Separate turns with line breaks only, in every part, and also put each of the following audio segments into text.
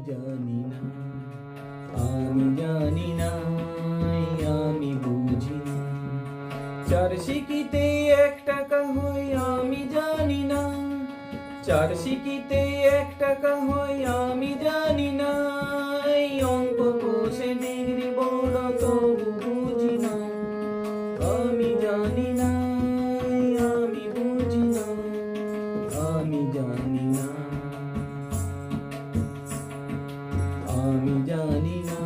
জানি না, আমি জানি না, আমি বুঝি না। চার সিকিতে 1 টাকা হয় আমি জানি না, চার সিকিতে 1 টাকা হয় আমি জানি না। এই অঙ্ক কোষে ডিগ্রি বড় তবু বুঝি না, আমি জানি না, আমি বুঝি না, আমি জানি না, আমি জানি না,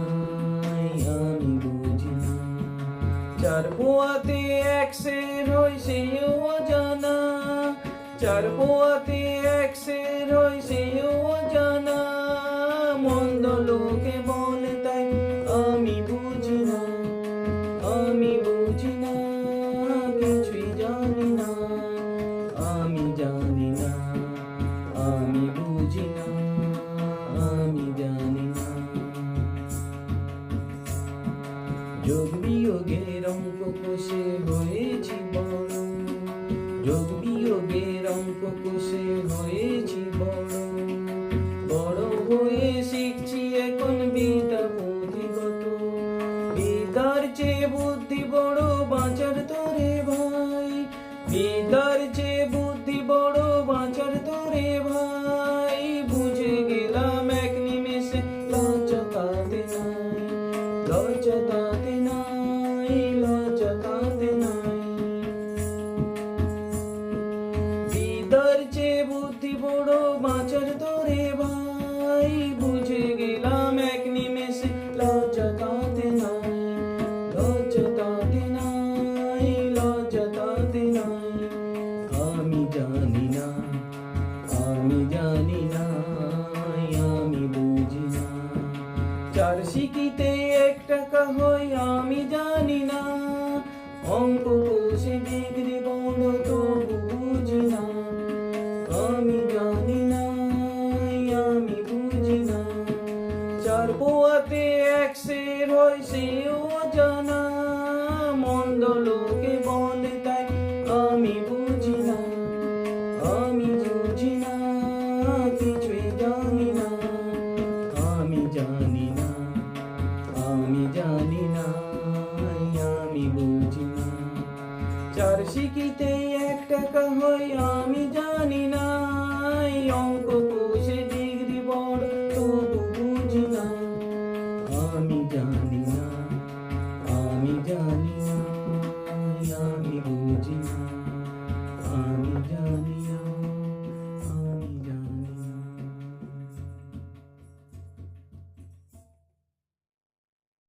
আমি বুঝি না। চার পোয়াতে 1 সের হয় সেও অজানা, চার পোয়াতে 1 সের হয় সেও অজানা। মন্দ লোকে বলে তাই আমি বুঝি না, আমি বুঝি না, কিছুই জানি না, আমি জানি না, আমি বুঝি না, আমি জানি না। যোগ বিয়োগের অঙ্ক কষে হয়েছি বড়, যোগ বিয়োগের অঙ্ক কষে হয়েছি বড়। বড় হয়ে শিখছি এখন বিদ্যা পুঁথিগত, বিদ্যার চেয়ে বুদ্ধি বড় বাঁচার তোরে ভাই, বিদ্যার চেয়ে বুদ্ধি বড় বাঁচার তোরে ভাই। বুঝে গেলাম এক নিমেষে লজ্জা তাতে নাই, লজ্জা তাতে নাই, লজ্জা তাতে নাই। বিদ্যার চেয়ে বুদ্ধি বড় বাঁচার তোরে